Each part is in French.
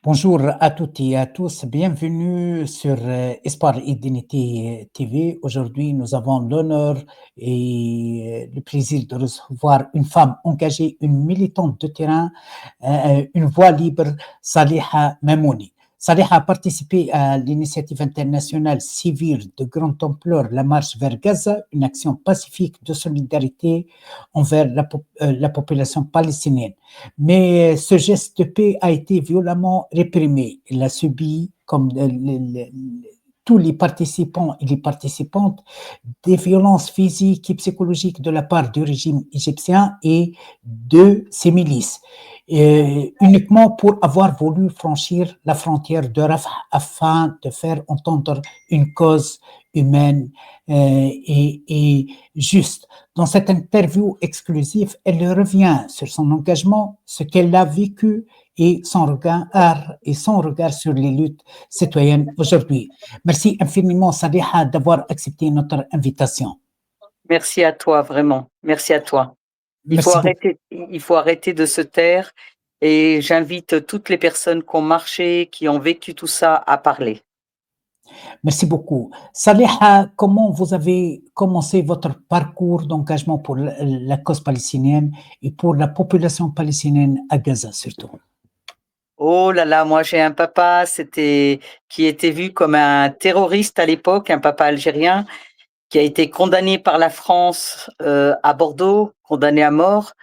Bonjour à toutes et à tous, bienvenue sur Espoir et Dignité TV. Aujourd'hui, nous avons l'honneur et le plaisir de recevoir une femme engagée, une militante de terrain, une voix libre, Saliha Mamouni. Saliha a participé à l'initiative internationale civile de grande ampleur, la marche vers Gaza, une action pacifique de solidarité envers la population palestinienne. Mais ce geste de paix a été violemment réprimé. Il a subi, comme tous les participants et les participantes, des violences physiques et psychologiques de la part du régime égyptien et de ses milices, uniquement pour avoir voulu franchir la frontière de Rafah afin de faire entendre une cause humaine et juste. Dans cette interview exclusive, elle revient sur son engagement, ce qu'elle a vécu et son regard sur les luttes citoyennes aujourd'hui. Merci infiniment, Saliha, d'avoir accepté notre invitation. Merci à toi, vraiment. Merci à toi. Merci beaucoup. Il faut arrêter de se taire et j'invite toutes les personnes qui ont marché, qui ont vécu tout ça à parler. Merci beaucoup. Saliha, comment vous avez commencé votre parcours d'engagement pour la cause palestinienne et pour la population palestinienne à Gaza surtout? Oh là là, moi j'ai un papa qui était vu comme un terroriste à l'époque, un papa algérien qui a été condamné par la France à Bordeaux, condamné à mort,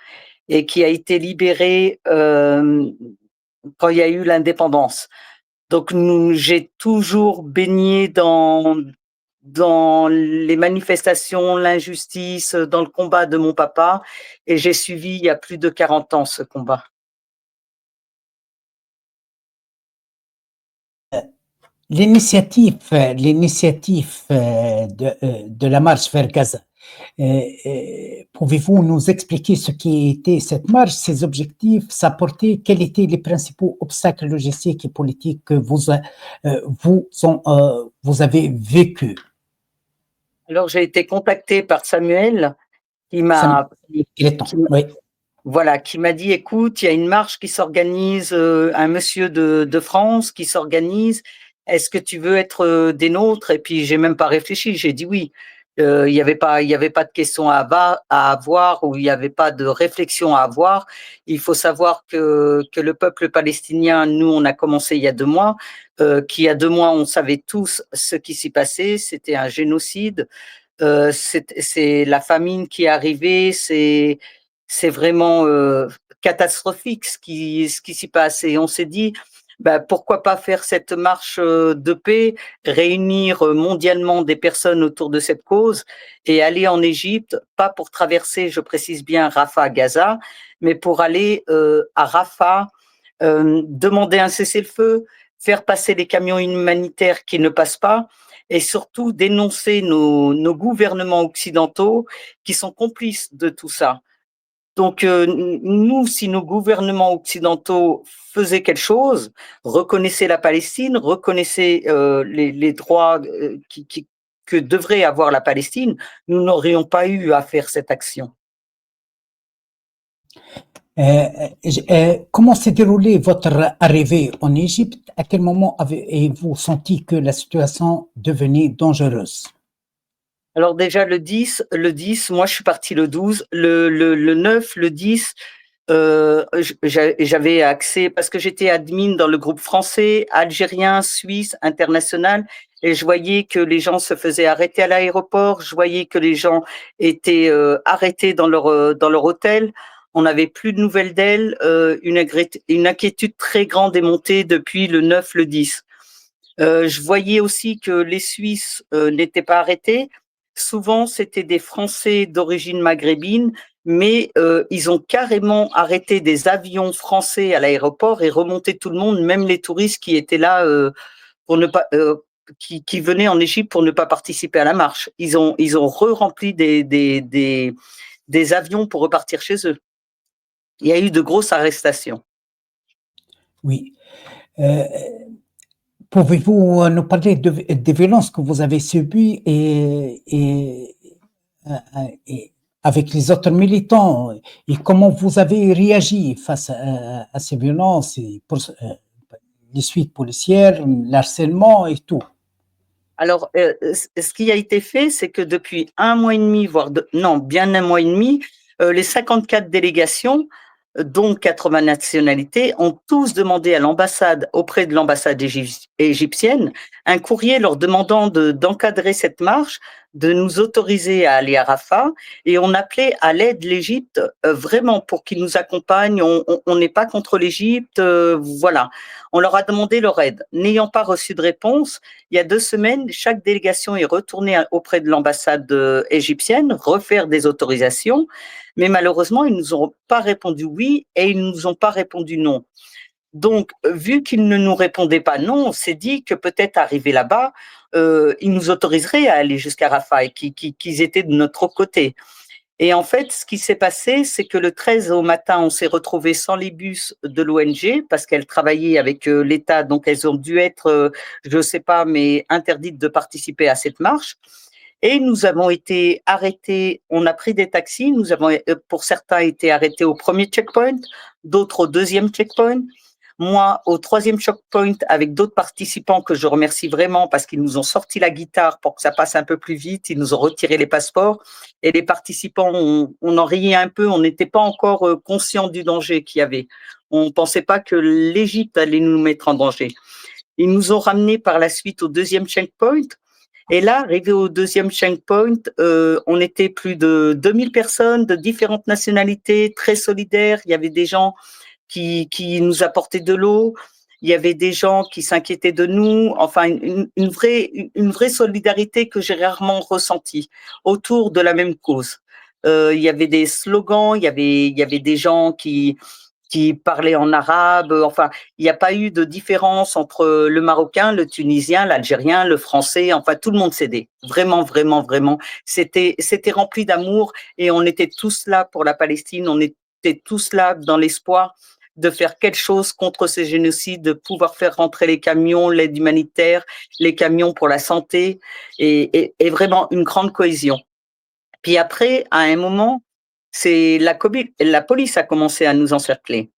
et qui a été libéré quand il y a eu l'indépendance. Donc j'ai toujours baigné dans les manifestations, l'injustice, dans le combat de mon papa, et j'ai suivi il y a plus de 40 ans ce combat. L'initiative de la marche vers Gaza, pouvez-vous nous expliquer ce qui était cette marche, ses objectifs, sa portée, quels étaient les principaux obstacles logistiques et politiques que vous avez vécu? Alors j'ai été contactée par Samuel qui m'a Il est temps, oui. voilà, qui m'a dit écoute, il y a une marche qui s'organise, un monsieur de France qui s'organise. Est-ce que tu veux être des nôtres? Et puis j'ai même pas réfléchi, j'ai dit oui. Il y avait pas de questions à avoir ou il y avait pas de réflexion à avoir. Il faut savoir que le peuple palestinien, nous, on a commencé il y a 2 mois, qu'il y a 2 mois, on savait tous ce qui s'y passait. C'était un génocide. C'est la famine qui est arrivée. C'est vraiment catastrophique ce qui s'y passe. Et on s'est dit, bah, pourquoi pas faire cette marche de paix, réunir mondialement des personnes autour de cette cause et aller en Égypte, pas pour traverser, je précise bien, Rafah, Gaza, mais pour aller à Rafah, demander un cessez-le-feu, faire passer les camions humanitaires qui ne passent pas, et surtout dénoncer nos gouvernements occidentaux qui sont complices de tout ça. Donc, nous, si nos gouvernements occidentaux faisaient quelque chose, reconnaissaient la Palestine, reconnaissaient les droits que devrait avoir la Palestine, nous n'aurions pas eu à faire cette action. Comment s'est déroulée votre arrivée en Égypte? À quel moment avez-vous senti que la situation devenait dangereuse? Alors déjà le 10, moi je suis partie le 12, le 9, le 10, j'avais accès parce que j'étais admin dans le groupe français, algérien, suisse, international, et je voyais que les gens se faisaient arrêter à l'aéroport, je voyais que les gens étaient arrêtés dans leur hôtel. On n'avait plus de nouvelles d'elles, une inquiétude très grande est montée depuis le 9, le 10. Je voyais aussi que les Suisses n'étaient pas arrêtés. Souvent, c'était des Français d'origine maghrébine, mais ils ont carrément arrêté des avions français à l'aéroport et remonté tout le monde, même les touristes qui étaient là pour ne pas, qui venaient en Égypte pour ne pas participer à la marche. Ils ont re-rempli des avions pour repartir chez eux. Il y a eu de grosses arrestations. Oui. Pouvez-vous nous parler des violences que vous avez subies et avec les autres militants et comment vous avez réagi face à ces violences et pour les suites policières, l'harcèlement et tout. Alors, ce qui a été fait, c'est que depuis un mois et demi, voire non, bien un mois et demi, les 54 délégations, dont 80 nationalités, ont tous demandé à l'ambassade, auprès de l'ambassade égyptienne, un courrier leur demandant d'encadrer cette marche, de nous autoriser à aller à Rafah, et on appelait à l'aide l'Égypte vraiment pour qu'ils nous accompagnent. On n'est pas contre l'Égypte, voilà. On leur a demandé leur aide. N'ayant pas reçu de réponse, il y a 2 semaines, chaque délégation est retournée auprès de l'ambassade égyptienne, refaire des autorisations, mais malheureusement, ils ne nous ont pas répondu oui et ils ne nous ont pas répondu non. Donc, vu qu'ils ne nous répondaient pas non, on s'est dit que peut-être arrivé là-bas, ils nous autoriseraient à aller jusqu'à Rafah et qu'ils étaient de notre côté. Et en fait, ce qui s'est passé, c'est que le 13 au matin, on s'est retrouvés sans les bus de l'ONG parce qu'elles travaillaient avec l'État, donc elles ont dû être, je ne sais pas, mais interdites de participer à cette marche. Et nous avons été arrêtés, on a pris des taxis, nous avons pour certains été arrêtés au premier checkpoint, d'autres au deuxième checkpoint. Moi, au troisième checkpoint, avec d'autres participants que je remercie vraiment parce qu'ils nous ont sorti la guitare pour que ça passe un peu plus vite, ils nous ont retiré les passeports et les participants, on en riait un peu, on n'était pas encore conscients du danger qu'il y avait. On ne pensait pas que l'Égypte allait nous mettre en danger. Ils nous ont ramenés par la suite au deuxième checkpoint. Et là, arrivé au deuxième checkpoint, on était plus de 2000 personnes de différentes nationalités, très solidaires. Il y avait des gens qui nous apportaient de l'eau. Il y avait des gens qui s'inquiétaient de nous. Enfin, une vraie solidarité que j'ai rarement ressentie autour de la même cause. Il y avait des slogans, il y avait des gens qui parlaient en arabe. Enfin, il n'y a pas eu de différence entre le Marocain, le Tunisien, l'Algérien, le Français. Enfin, tout le monde s'aidait. Vraiment, vraiment, vraiment. C'était rempli d'amour et on était tous là pour la Palestine. On était tous là dans l'espoir de faire quelque chose contre ces génocides, de pouvoir faire rentrer les camions, l'aide humanitaire, les camions pour la santé et vraiment une grande cohésion. Puis après, à un moment, c'est la police a commencé à nous encercler.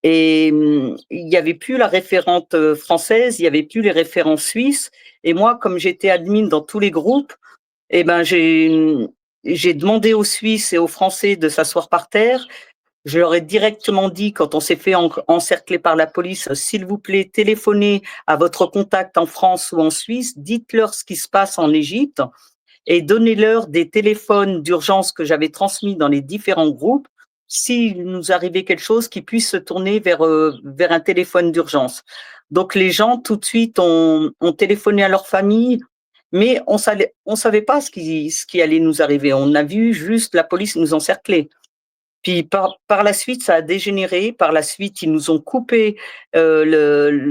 Et il n'y avait plus la référente française, il n'y avait plus les référents suisses. Et moi, comme j'étais admin dans tous les groupes, eh ben j'ai demandé aux Suisses et aux Français de s'asseoir par terre. Je leur ai directement dit, quand on s'est fait encercler par la police, s'il vous plaît, téléphonez à votre contact en France ou en Suisse, dites-leur ce qui se passe en Égypte et donnez-leur des téléphones d'urgence que j'avais transmis dans les différents groupes. S'il nous arrivait quelque chose, qu'ils puissent se tourner vers un téléphone d'urgence. Donc les gens, tout de suite, ont téléphoné à leur famille, mais on savait pas ce qui allait nous arriver. On a vu juste la police nous encercler. Puis par la suite, ça a dégénéré. Par la suite, ils nous ont coupé les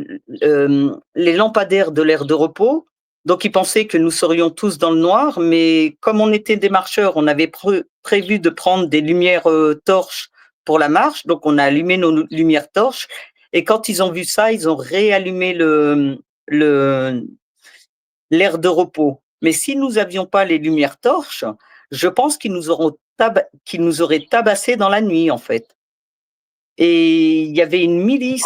lampadaires de l'aire de repos. Donc, ils pensaient que nous serions tous dans le noir. Mais comme on était des marcheurs, on avait prévu de prendre des lumières torches pour la marche. Donc, on a allumé nos lumières torches. Et quand ils ont vu ça, ils ont réallumé l'aire de repos. Mais si nous n'avions pas les lumières torches, je pense qu'ils nous auraient tabassés dans la nuit, en fait. Et il y avait une milice.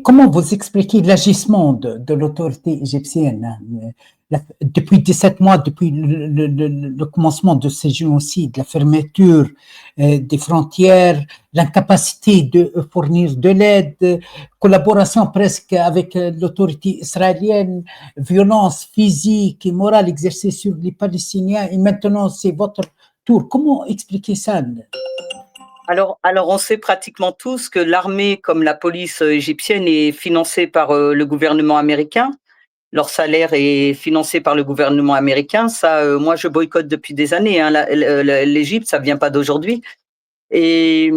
Comment vous expliquez l'agissement de l'autorité égyptienne depuis 17 mois, depuis le commencement de ces génocides, la fermeture des frontières, l'incapacité de fournir de l'aide, collaboration presque avec l'autorité israélienne, violence physique et morale exercée sur les Palestiniens, et maintenant c'est votre tour. Comment expliquer ça? Alors, on sait pratiquement tous que l'armée, comme la police égyptienne, est financée par le gouvernement américain. Leur salaire est financé par le gouvernement américain. Ça, moi, je boycotte depuis des années. Hein. L'Égypte, ça vient pas d'aujourd'hui. Et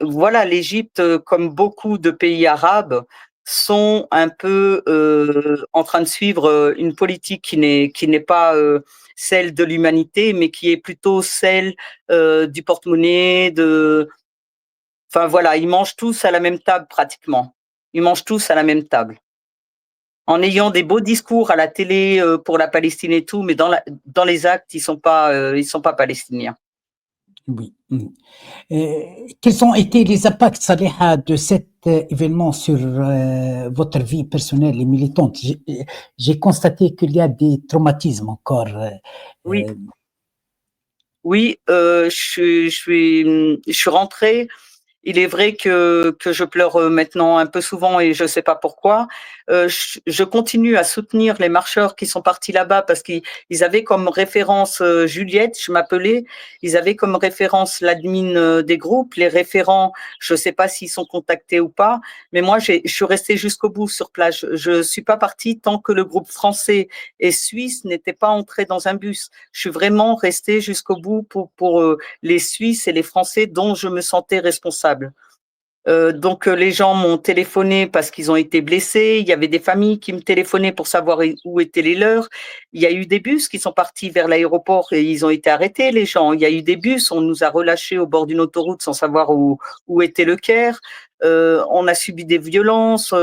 voilà, l'Égypte, comme beaucoup de pays arabes, sont un peu en train de suivre une politique qui n'est pas celle de l'humanité, mais qui est plutôt celle du porte-monnaie. Enfin voilà, ils mangent tous à la même table pratiquement. Ils mangent tous à la même table. En ayant des beaux discours à la télé pour la Palestine et tout, mais dans les actes, ils sont pas palestiniens. Oui. Quels ont été les impacts, Saliha, de cet événement sur votre vie personnelle et militante? J'ai constaté qu'il y a des traumatismes encore. Oui, Euh, oui, je suis rentrée. Il est vrai que je pleure maintenant un peu souvent et je ne sais pas pourquoi. Je continue à soutenir les marcheurs qui sont partis là-bas parce qu'ils avaient comme référence Juliette, je m'appelais, ils avaient comme référence l'admin des groupes, les référents, je ne sais pas s'ils sont contactés ou pas, mais moi je suis restée jusqu'au bout sur place. Je suis pas partie tant que le groupe français et suisse n'était pas entré dans un bus. Je suis vraiment restée jusqu'au bout pour les Suisses et les Français dont je me sentais responsable. Donc les gens m'ont téléphoné parce qu'ils ont été blessés. Il y avait des familles qui me téléphonaient pour savoir où étaient les leurs. Il y a eu des bus qui sont partis vers l'aéroport et ils ont été arrêtés, les gens. Il y a eu des bus, on nous a relâchés au bord d'une autoroute sans savoir où était le Caire. On a subi des violences.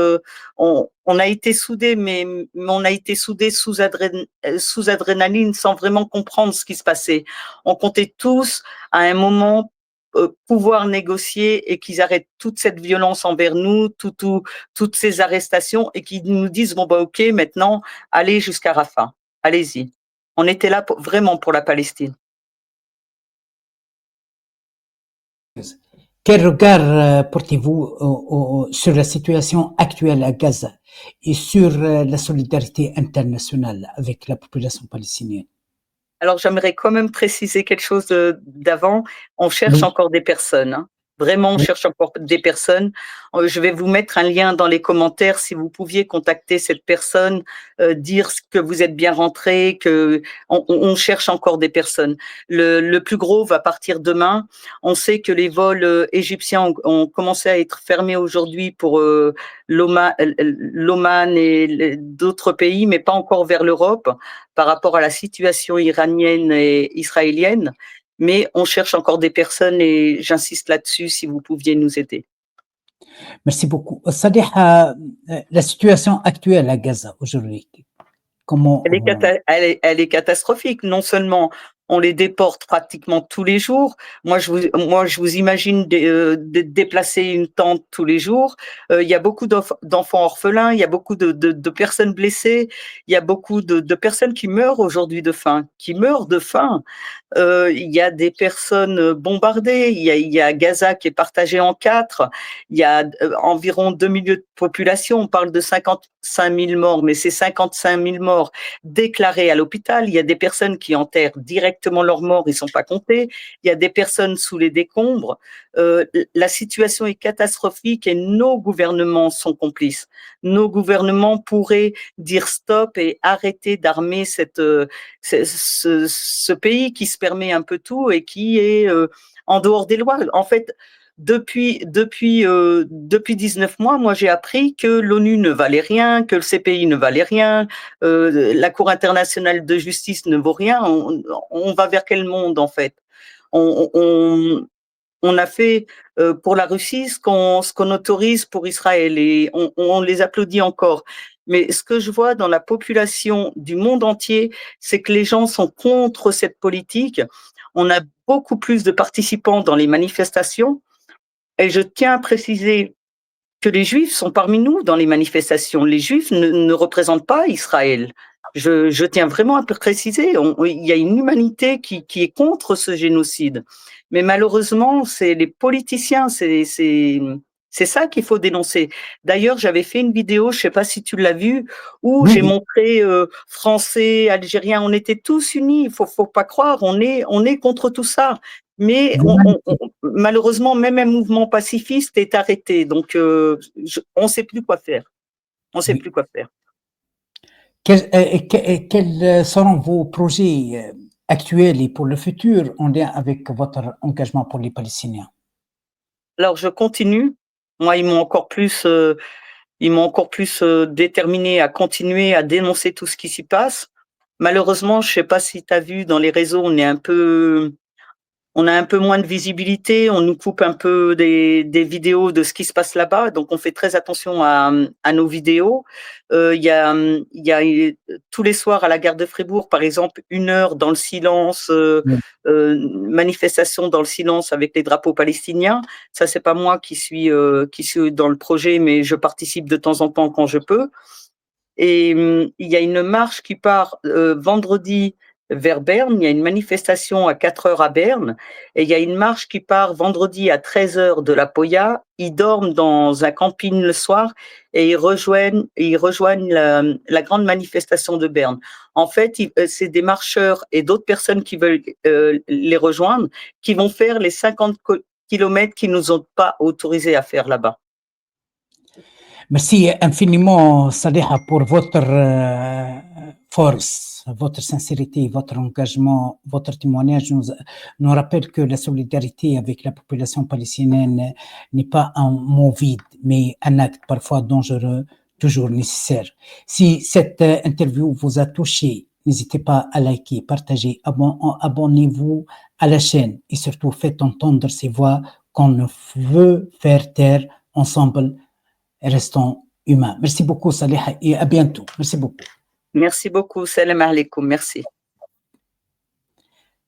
On a été soudés, mais on a été soudés sous adrénaline sans vraiment comprendre ce qui se passait. On comptait tous à un moment pouvoir négocier et qu'ils arrêtent toute cette violence envers nous, toutes ces arrestations et qu'ils nous disent bon bah ok maintenant allez jusqu'à Rafah, allez-y. On était là vraiment pour la Palestine. quel regard portez-vous sur la situation actuelle à Gaza et sur la solidarité internationale avec la population palestinienne? Alors, j'aimerais quand même préciser quelque chose d'avant. On cherche Oui, encore des personnes, hein. Vraiment, on oui. cherche encore des personnes. Je vais vous mettre un lien dans les commentaires si vous pouviez contacter cette personne, dire que vous êtes bien rentré, que on cherche encore des personnes. Le plus gros va partir demain. On sait que les vols égyptiens ont commencé à être fermés aujourd'hui pour l'Oman et d'autres pays, mais pas encore vers l'Europe par rapport à la situation iranienne et israélienne, mais on cherche encore des personnes et j'insiste là-dessus si vous pouviez nous aider. Merci beaucoup. Saliha, la situation actuelle à Gaza aujourd'hui, comment Elle est catastrophique. Non seulement on les déporte pratiquement tous les jours. Moi, je vous imagine déplacer une tente tous les jours. Il y a beaucoup d'enfants orphelins, il y a beaucoup de personnes blessées, il y a beaucoup de personnes qui meurent aujourd'hui de faim, qui meurent de faim. Il y a des personnes bombardées, il y a Gaza qui est partagé en quatre, il y a environ 2 millions de population, on parle de 55 000 morts, mais c'est 55 000 morts déclarés à l'hôpital, il y a des personnes qui enterrent directement leurs morts, ils ne sont pas comptés, il y a des personnes sous les décombres, la situation est catastrophique et nos gouvernements sont complices. Nos gouvernements pourraient dire stop et arrêter d'armer ce pays qui se permet un peu tout et qui est en dehors des lois. En fait, depuis 19 mois, moi j'ai appris que l'ONU ne valait rien, que le CPI ne valait rien, la Cour internationale de justice ne vaut rien. On va vers quel monde en fait? on, on, on a fait pour la Russie ce qu'on autorise pour Israël et on les applaudit encore. Mais ce que je vois dans la population du monde entier, c'est que les gens sont contre cette politique. On a beaucoup plus de participants dans les manifestations. Et je tiens à préciser que les Juifs sont parmi nous dans les manifestations. Les Juifs ne représentent pas Israël. Je tiens vraiment à préciser, il y a une humanité qui est contre ce génocide. Mais malheureusement, c'est les politiciens, c'est ça qu'il faut dénoncer. D'ailleurs, j'avais fait une vidéo, je ne sais pas si tu l'as vue, où oui, j'ai oui, montré Français, Algériens, on était tous unis. Il faut pas croire, on est contre tout ça. Mais l'humanité. malheureusement, même un mouvement pacifiste est arrêté. Donc, on ne sait plus quoi faire. On ne sait Oui. plus quoi faire. Quels seront vos projets actuels et pour le futur en lien avec votre engagement pour les Palestiniens? Alors, je continue. Moi, ils m'ont encore plus déterminé à continuer à dénoncer tout ce qui s'y passe. Malheureusement, je ne sais pas si tu as vu dans les réseaux, on est un peu on a un peu moins de visibilité, on nous coupe un peu des vidéos de ce qui se passe là-bas, donc on fait très attention à nos vidéos. Il y a, tous les soirs à la gare de Fribourg, par exemple, 1 heure dans le silence, Oui. manifestation dans le silence avec les drapeaux palestiniens. Ça, c'est pas moi qui suis dans le projet, mais je participe de temps en temps quand je peux. Et il y a une marche qui part vendredi vers Berne. Il y a une manifestation à 4 heures à Berne. Et il y a une marche qui part vendredi à 13 heures de la Poya. Ils dorment dans un camping le soir et ils rejoignent la grande manifestation de Berne. En fait, c'est des marcheurs et d'autres personnes qui veulent les rejoindre qui vont faire les 50 kilomètres qu'ils nous ont pas autorisés à faire là-bas. Merci infiniment, Saliha, pour votre force, votre sincérité, votre engagement, votre témoignage nous rappelle que la solidarité avec la population palestinienne n'est pas un mot vide, mais un acte parfois dangereux, toujours nécessaire. Si cette interview vous a touché, n'hésitez pas à liker, partager, abonnez-vous à la chaîne et surtout faites entendre ces voix qu'on veut faire taire ensemble. Restons humains. Merci beaucoup, Saliha, et à bientôt. Merci beaucoup. Merci beaucoup. Salam alaikum. Merci.